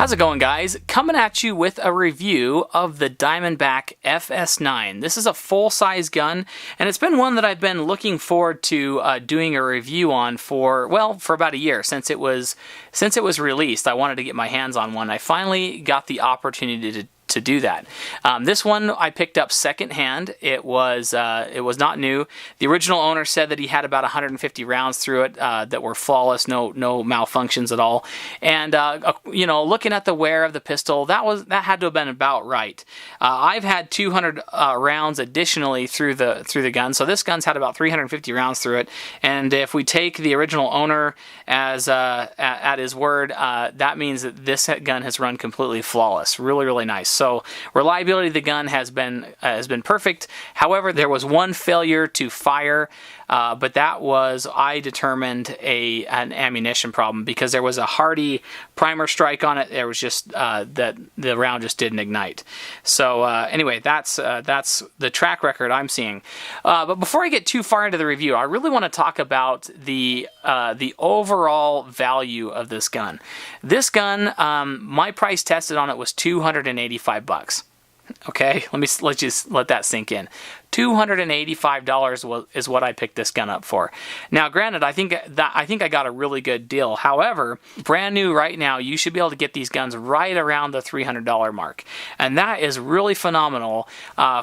How's it going, guys? Coming at you with a review of the Diamondback FS9. This is a full-size gun, and it's been one that I've been looking forward to doing a review on for about a year since it was released. I wanted to get my hands on one. I finally got the opportunity to do that. This one I picked up secondhand. It was not new. The original owner said that he had about 150 rounds through it that were flawless, no malfunctions at all. And you know, looking at the wear of the pistol, that had to have been about right. I've had 200 rounds additionally through the gun, so this gun's had about 350 rounds through it. And if we take the original owner as at his word, that means that this gun has run completely flawless. Really nice. So reliability of the gun has been perfect. However, there was one failure to fire, but that was, I determined, an ammunition problem because there was a hardy primer strike on it. There was just that the round just didn't ignite. So anyway, that's the track record I'm seeing. But before I get too far into the review, I really want to talk about the overall value of this gun. This gun, my price tested on it was $285. Okay, let's just let that sink in. $285 is what I picked this gun up for. Now, granted, I think I got a really good deal. However, brand new right now, you should be able to get these guns right around the $300 mark, and that is really phenomenal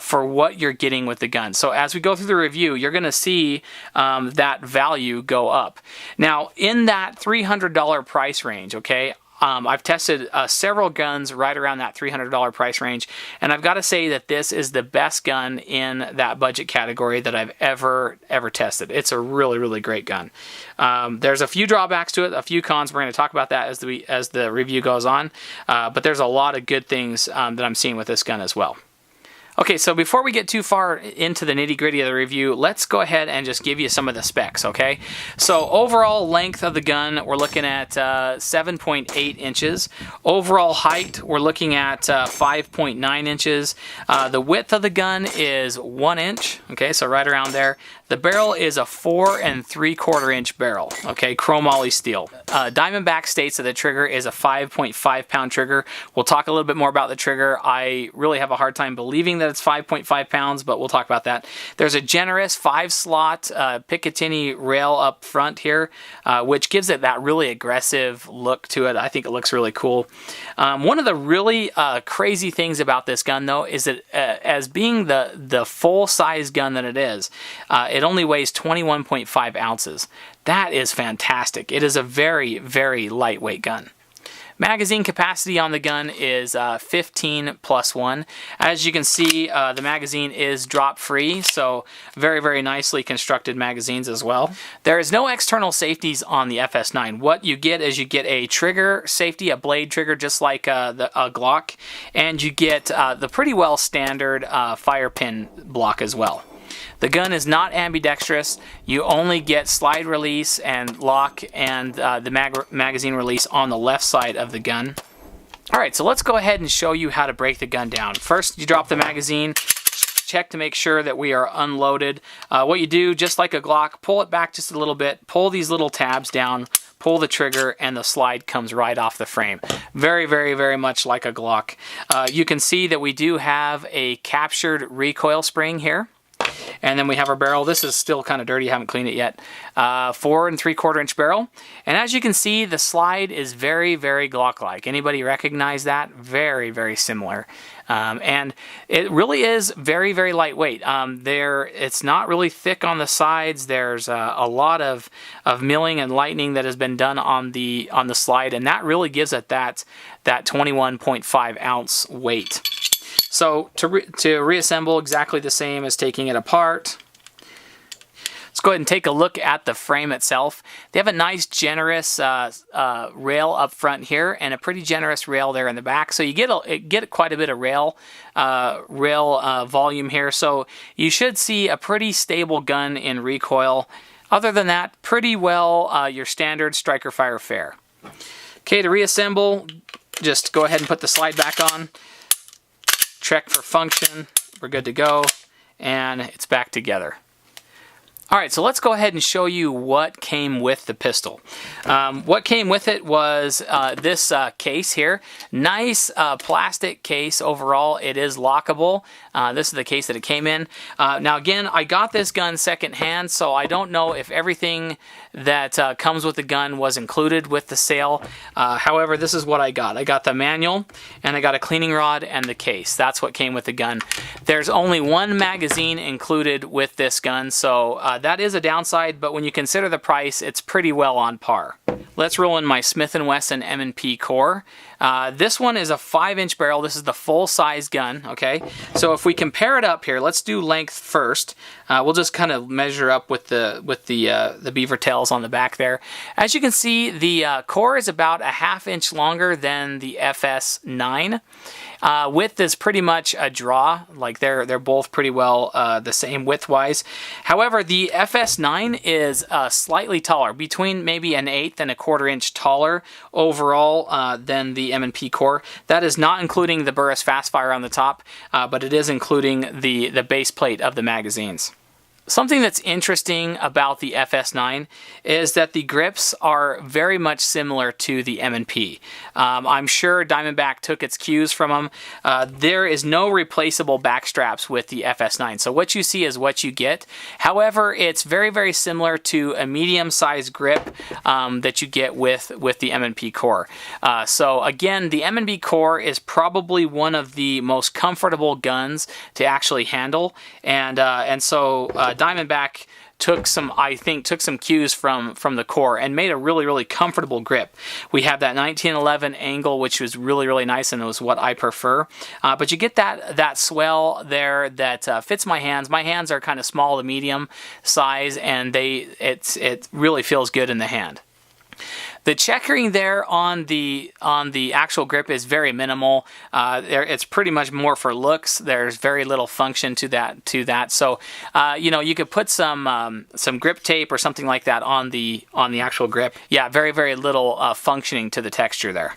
for what you're getting with the gun. So as we go through the review, you're going to see that value go up. Now, in that $300 price range, okay, I've tested several guns right around that $300 price range, and I've got to say that this is the best gun in that budget category that I've ever tested. It's a really great gun. There's a few drawbacks to it, a few cons. We're going to talk about that as the review goes on, but there's a lot of good things that I'm seeing with this gun as well. Okay, so before we get too far into the nitty-gritty of the review, let's go ahead and just give you some of the specs, okay? So overall length of the gun, we're looking at 7.8 inches. Overall height, we're looking at 5.9 inches. The width of the gun is 1 inch, okay, so right around there. The barrel is a 4 3/4 inch barrel, okay, chromoly steel. Diamondback states that the trigger is a 5.5 pound trigger. We'll talk a little bit more about the trigger. I really have a hard time believing that it's 5.5 pounds, but we'll talk about that. There's a generous 5-slot Picatinny rail up front here, which gives it that really aggressive look to it. I think it looks really cool. One of the really crazy things about this gun, though, is that as being the full-size gun that it is, it only weighs 21.5 ounces. That is fantastic. It is a very lightweight gun. Magazine capacity on the gun is 15+1. As you can see, the magazine is drop-free, so very nicely constructed magazines as well. There is no external safeties on the FS9. What you get is you get a trigger safety, a blade trigger, just like a Glock, and you get the pretty well standard fire pin block as well. The gun is not ambidextrous. You only get slide release and lock and the magazine release on the left side of the gun. Alright, so let's go ahead and show you how to break the gun down. First, you drop the magazine, check to make sure that we are unloaded. What you do, just like a Glock, pull it back just a little bit, pull these little tabs down, pull the trigger, and the slide comes right off the frame. Very much like a Glock. You can see that we do have a captured recoil spring here. And then we have our barrel. This is still kind of dirty, haven't cleaned it yet. 4 3/4 inch barrel. And as you can see, the slide is very Glock-like. Anybody recognize that? Very similar. And it really is very lightweight. It's not really thick on the sides. There's a lot of milling and lightening that has been done on the slide, and that really gives it that 21.5 ounce weight. So to reassemble, exactly the same as taking it apart. Let's go ahead and take a look at the frame itself. They have a nice generous rail up front here and a pretty generous rail there in the back. So you get quite a bit of rail volume here. So you should see a pretty stable gun in recoil. Other than that, pretty well your standard striker fire fare. Okay, to reassemble, just go ahead and put the slide back on. Check for function, we're good to go, and it's back together. All right, so let's go ahead and show you what came with the pistol. What came with it was this case here. Nice plastic case overall. It is lockable. This is the case that it came in. Now again, I got this gun secondhand, so I don't know if everything that comes with the gun was included with the sale. However, this is what I got. I got the manual, and I got a cleaning rod and the case. That's what came with the gun. There's only one magazine included with this gun, so that is a downside, but when you consider the price, it's pretty well on par. Let's roll in my Smith & Wesson M&P core. This one is a 5-inch barrel. This is the full-size gun, okay? So if we compare it up here, let's do length first. We'll just kind of measure up with the beaver tails on the back there. As you can see, the core is about a 1/2 inch longer than the FS9. Width is pretty much a draw, like they're both pretty well the same width-wise. However, the FS9 is slightly taller, between maybe an 1/8 and a 1/4 inch taller overall than the M&P core. That is not including the Burris Fastfire on the top, but it is including the base plate of the magazines. Something that's interesting about the FS9 is that the grips are very much similar to the M&P. I'm sure Diamondback took its cues from them. There is no replaceable back straps with the FS9, so what you see is what you get. However, it's very, very similar to a medium-sized grip that you get with the M&P core. So again, the M&P core is probably one of the most comfortable guns to actually handle, and so Diamondback took some cues from the core and made a really, really comfortable grip. We have that 1911 angle, which was really, really nice, and it was what I prefer. But you get that swell there that fits my hands. My hands are kind of small to medium size, and it really feels good in the hand. The checkering there on the actual grip is very minimal. It's pretty much more for looks. There's very little function to that. So you could put some grip tape or something like that on the actual grip. Yeah, very, very little functioning to the texture there.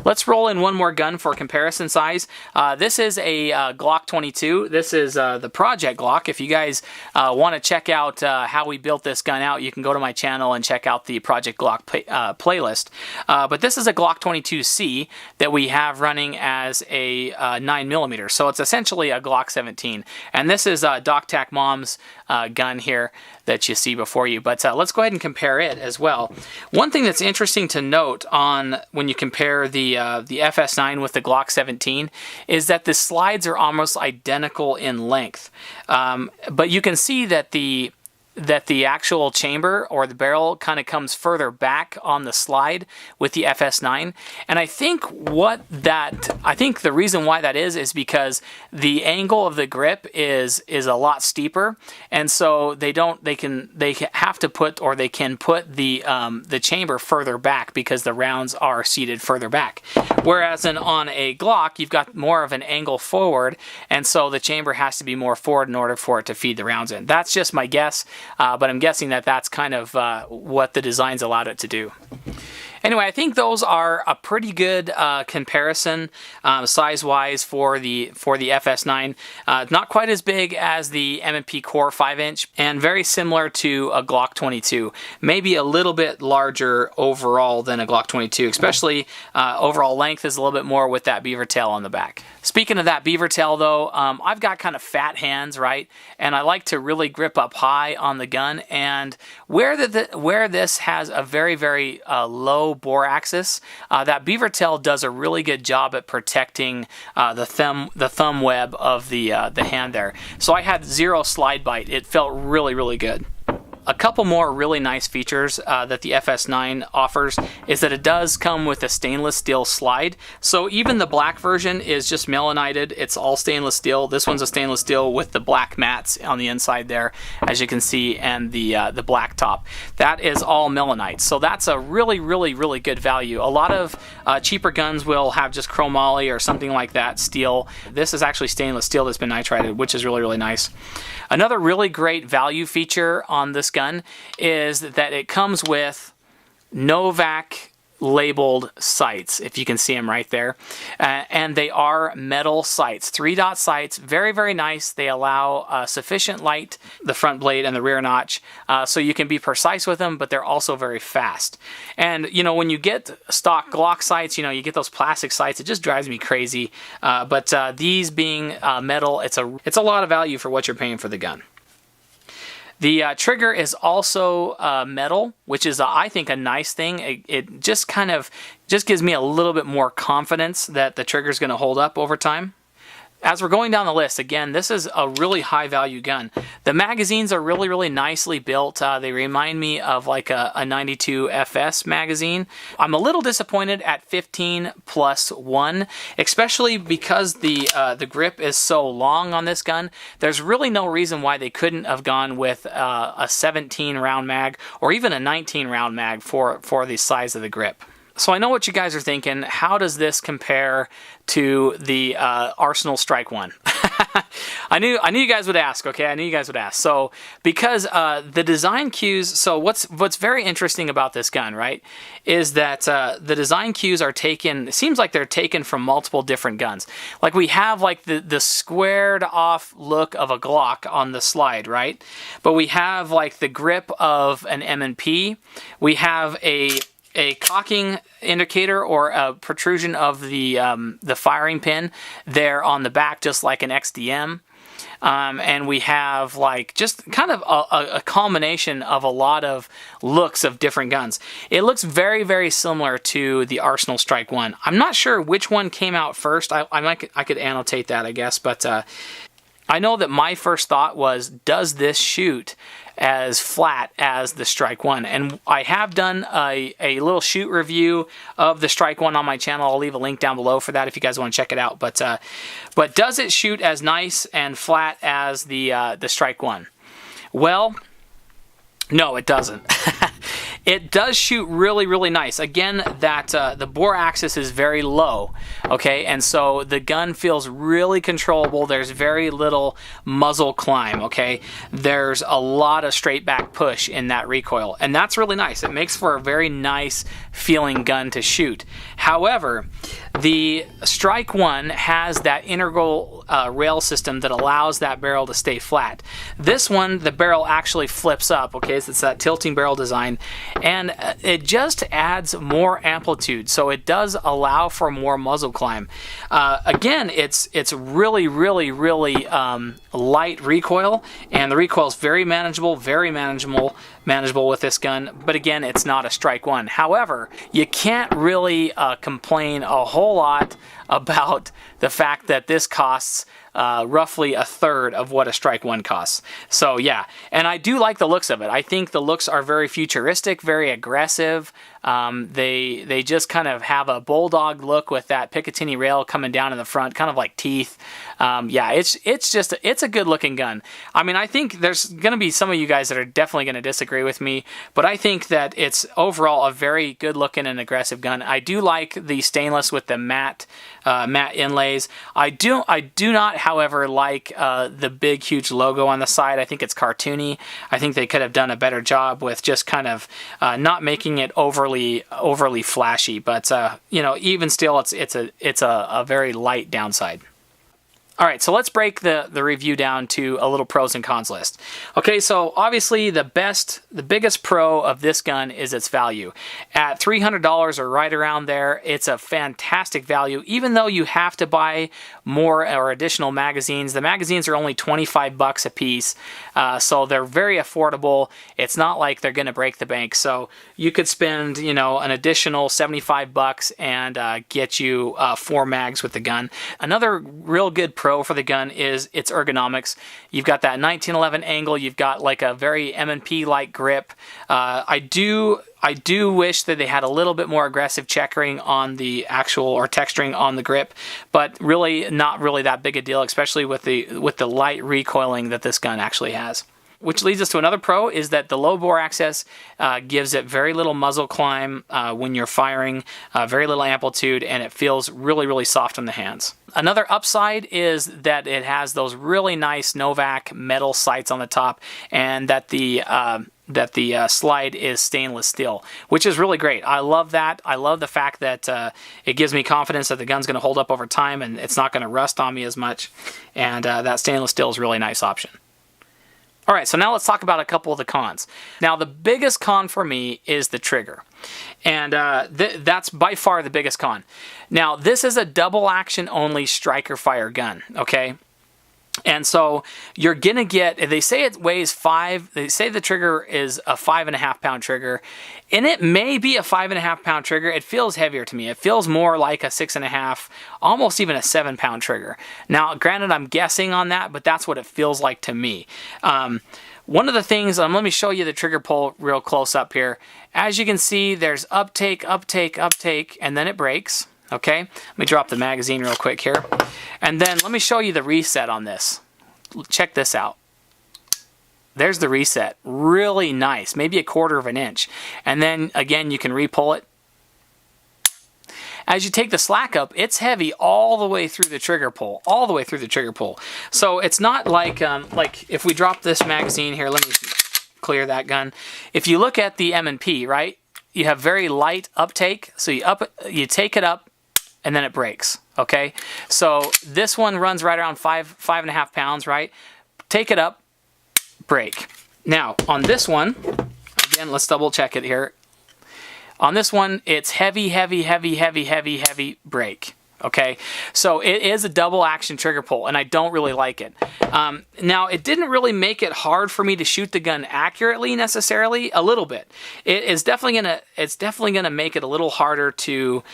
Let's roll in one more gun for comparison size. This is a Glock 22. This is the Project Glock. If you guys want to check out how we built this gun out, you can go to my channel and check out the Project Glock playlist. But this is a Glock 22C that we have running as a 9mm. So it's essentially a Glock 17. And this is Doc Tac Mom's gun here that you see before you. But let's go ahead and compare it as well. One thing that's interesting to note on when you compare the FS9 with the Glock 17 is that the slides are almost identical in length. But you can see that the actual chamber or the barrel kind of comes further back on the slide with the FS9, and I think the reason why that is because the angle of the grip is a lot steeper, and so they can put the chamber further back because the rounds are seated further back. Whereas on a Glock, you've got more of an angle forward, and so the chamber has to be more forward in order for it to feed the rounds in. That's just my guess. But I'm guessing that's kind of what the designs allowed it to do. Anyway, I think those are a pretty good comparison size-wise for the FS9. Not quite as big as the M&P Core 5-inch, and very similar to a Glock 22. Maybe a little bit larger overall than a Glock 22, especially overall length is a little bit more with that beaver tail on the back. Speaking of that beaver tail, though, I've got kind of fat hands, right? And I like to really grip up high on the gun. And where this has a very, very low bore axis, that beaver tail does a really good job at protecting the thumb web of the hand there. So I had zero slide bite. It felt really, really good. A couple more really nice features that the FS9 offers is that it does come with a stainless steel slide. So even the black version is just melanited. It's all stainless steel. This one's a stainless steel with the black mats on the inside there, as you can see, and the black top. That is all melanite. So that's a really, really, really good value. A lot of cheaper guns will have just chromoly or something like that, steel. This is actually stainless steel that's been nitrided, which is really, really nice. Another really great value feature on this gun is that it comes with no vac labeled sights, if you can see them right there. And they are metal sights, 3-dot sights, very, very nice. They allow sufficient light, the front blade and the rear notch, so you can be precise with them, but they're also very fast. And, you know, when you get stock Glock sights, you know, you get those plastic sights, it just drives me crazy. But these being metal, it's a lot of value for what you're paying for the gun. The trigger is also metal, which is, I think, a nice thing. It just kind of gives me a little bit more confidence that the trigger is going to hold up over time. As we're going down the list, again, this is a really high value gun. The magazines are really, really nicely built. They remind me of like a 92 FS magazine. I'm a little disappointed at 15+1, especially because the grip is so long on this gun. There's really no reason why they couldn't have gone with a 17 round mag or even a 19 round mag for the size of the grip. So I know what you guys are thinking. How does this compare to the Arsenal Strike 1? I knew you guys would ask, okay? I knew you guys would ask. So because the design cues, so what's very interesting about this gun, right, is that the design cues are taken, it seems like they're taken from multiple different guns. Like we have like the squared off look of a Glock on the slide, right? But we have like the grip of an M&P. We have a cocking indicator or a protrusion of the firing pin there on the back, just like an XDM. And we have like just kind of a combination of a lot of looks of different guns. It looks very, very similar to the Arsenal Strike 1. I'm not sure which one came out first. I could annotate that, I guess, but I know that my first thought was, does this shoot as flat as the Strike 1? And I have done a little shoot review of the Strike 1 on my channel. I'll leave a link down below for that if you guys want to check it out. But does it shoot as nice and flat as the Strike 1? Well, no, it doesn't. It does shoot really, really nice. Again, that the bore axis is very low, okay? And so the gun feels really controllable. There's very little muzzle climb, okay? There's a lot of straight back push in that recoil, and that's really nice. It makes for a very nice feeling gun to shoot. However, the Strike 1 has that integral rail system that allows that barrel to stay flat. This one, the barrel actually flips up, okay? So it's that tilting barrel design, and it just adds more amplitude, so it does allow for more muzzle climb. Again, it's really, really, really light recoil, and the recoil is very manageable with this gun, but again, it's not a Strike 1. However, you can't really complain a whole lot about the fact that this costs roughly a third of what a Strike 1 costs. So yeah, and I do like the looks of it. I think the looks are very futuristic, very aggressive. They just kind of have a bulldog look with that Picatinny rail coming down in the front, kind of like teeth. Yeah, it's a good looking gun. I mean, I think there's going to be some of you guys that are definitely going to disagree with me, but I think that it's overall a very good looking and aggressive gun. I do like the stainless with the matte inlays. I do not, however, like the big huge logo on the side. I think it's cartoony. I think they could have done a better job with just kind of not making it overly flashy, but you know, even still, it's a very light downside. All right, so let's break the review down to a little pros and cons list. Okay, so obviously the biggest pro of this gun is its value. At $300 or right around there, it's a fantastic value, even though you have to buy more or additional magazines. The magazines are only $25 a piece, so they're very affordable. It's not like they're going to break the bank, so you could spend, you know, an additional $75 and get you 4 mags with the gun. Another real good pro for the gun is its ergonomics. You've got that 1911 angle. You've got like a very M&P-like grip. I do wish that they had a little bit more aggressive checkering on the actual, or texturing on the grip, but really not really that big a deal, especially with the light recoiling that this gun actually has. which leads us to another pro, is that the low bore access gives it very little muzzle climb when you're firing, very little amplitude, and it feels really, really soft on the hands. Another upside is that it has those really nice Novak metal sights on the top, and that the slide is stainless steel, which is really great. I love that. I love the fact that it gives me confidence that the gun's going to hold up over time and it's not going to rust on me as much, and that stainless steel is a really nice option. All right, so now let's talk about a couple of the cons. Now, the biggest con for me is the trigger, and that's by far the biggest con. Now, this is a double action only striker fire gun, okay? And so you're gonna get, they say it weighs they say the trigger is a 5.5 pound trigger, and it may be a 5.5 pound trigger. It feels heavier to me. It feels more like a 6.5, almost even a 7 pound trigger. Now, granted, I'm guessing on that, but that's what it feels like to me. One of the things, let me show you the trigger pull real close up here. As you can see, there's uptake, uptake, uptake, and then it breaks. Okay, let me drop the magazine real quick here. And then let me show you the reset on this. Check this out. There's the reset. Really nice, maybe 1/4 of an inch. And then again, you can re-pull it. As you take the slack up, it's heavy all the way through the trigger pull, all the way through the trigger pull. So it's not like if we drop this magazine here, let me clear that gun. If you look at the M&P, right, you have very light uptake. So you take it up, and then it breaks, okay? So this one runs right around 5.5 pounds, right? Take it up, break. Now, on this one, again, let's double check it here. On this one, it's heavy, heavy, heavy, heavy, heavy, heavy break, okay? So it is a double action trigger pull, and I don't really like it. Now, it didn't really make it hard for me to shoot the gun accurately necessarily, a little bit. It's definitely gonna make it a little harder to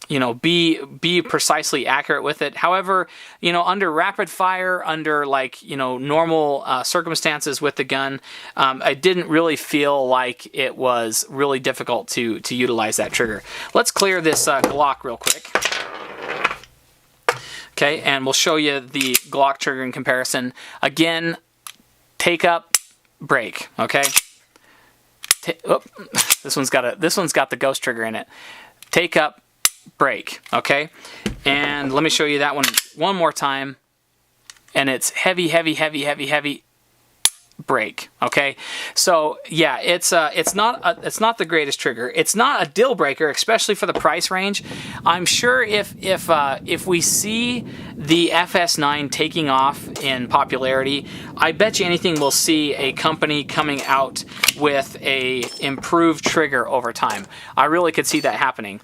you know, be precisely accurate with it. However, you know, under rapid fire, under like, you know, normal circumstances with the gun, I didn't really feel like it was really difficult to utilize that trigger. Let's clear this Glock real quick. Okay, and we'll show you the Glock trigger in comparison. Again, take up, break. Okay. This one's got the ghost trigger in it. Take up, break. Okay, and let me show you that one more time. And it's heavy, heavy, heavy, heavy, heavy break. Okay, so yeah, it's not the greatest trigger. It's not a deal breaker, especially for the price range. I'm sure if we see the FS9 taking off in popularity, I bet you anything we'll see a company coming out with a improved trigger over time. I really could see that happening.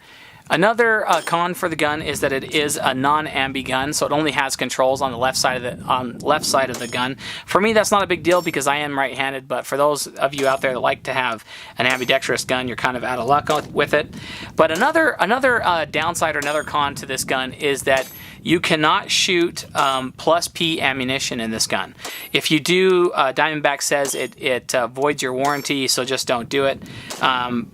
Another con for the gun is that it is a non-ambi gun, so it only has controls on the left side of the gun. For me, that's not a big deal because I am right-handed, but for those of you out there that like to have an ambidextrous gun, you're kind of out of luck with it. But another downside or another con to this gun is that you cannot shoot plus P ammunition in this gun. If you do, Diamondback says it voids your warranty, so just don't do it.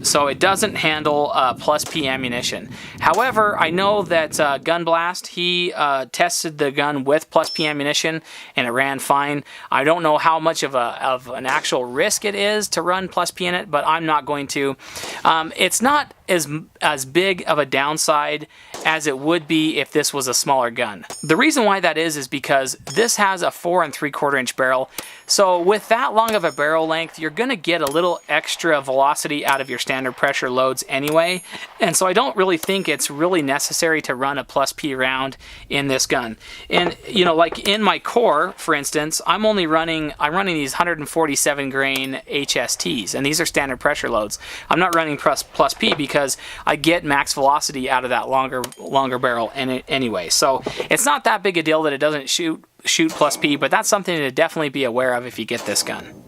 So it doesn't handle plus P ammunition. However, I know that Gun Blast, he tested the gun with plus P ammunition and it ran fine. I don't know how much of an actual risk it is to run plus P in it, but I'm not going to. It's not as big of a downside as it would be if this was a smaller gun. The reason why that is because this has a 4 3/4 inch barrel. So with that long of a barrel length, you're going to get a little extra velocity out of your standard pressure loads anyway. And so I don't really think it's really necessary to run a plus P round in this gun. And you know, like in my core, for instance, I'm running these 147 grain HSTs, and these are standard pressure loads. I'm not running plus P because I get max velocity out of that longer barrel anyway. So it's not that big a deal that it doesn't shoot plus P, but that's something to definitely be aware of if you get this gun.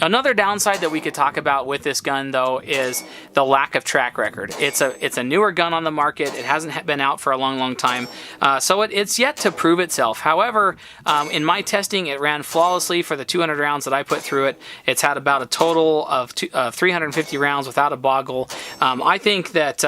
Another downside that we could talk about with this gun, though, is the lack of track record. It's a newer gun on the market. It hasn't been out for a long time, so it's yet to prove itself. However, in my testing, it ran flawlessly for the 200 rounds that I put through it. It's had about a total of 350 rounds without a boggle. I think that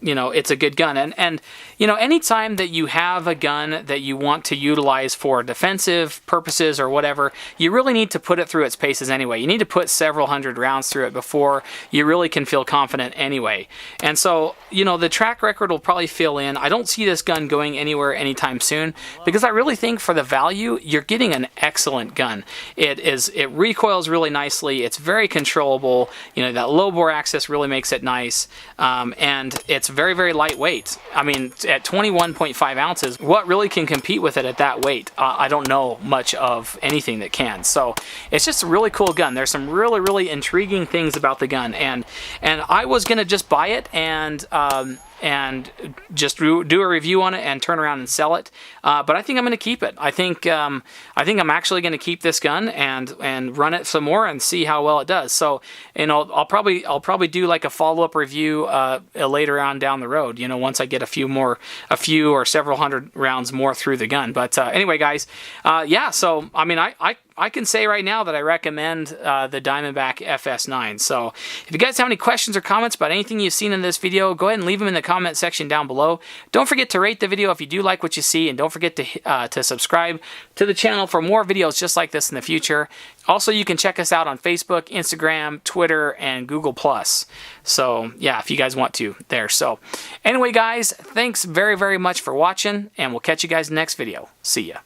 you know, it's a good gun, and you know, anytime that you have a gun that you want to utilize for defensive purposes or whatever, you really need to put it through its paces anyway. You need to put several hundred rounds through it before you really can feel confident anyway. And so, you know, the track record will probably fill in. I don't see this gun going anywhere anytime soon because I really think for the value, you're getting an excellent gun. It recoils really nicely. It's very controllable. You know, that low bore access really makes it nice. And it's very, very lightweight. I mean, at 21.5 ounces, what really can compete with it at that weight? I don't know much of anything that can. So it's just a really cool gun. There's some really, really intriguing things about the gun. And I was going to just buy it and just do a review on it and turn around and sell it. But I think I'm going to keep it. I think I'm actually going to keep this gun and run it some more and see how well it does. So, you know, I'll probably do like a follow-up review later on down the road, you know, once I get a few or several hundred rounds more through the gun. But anyway, guys, yeah, so I mean, I can say right now that I recommend the Diamondback FS9. So if you guys have any questions or comments about anything you've seen in this video, go ahead and leave them in the comment section down below. Don't forget to rate the video if you do like what you see, and don't forget to subscribe to the channel for more videos just like this in the future. Also, you can check us out on Facebook, Instagram, Twitter, and Google+. So yeah, if you guys want to there. So anyway, guys, thanks very, very much for watching, and we'll catch you guys in the next video. See ya.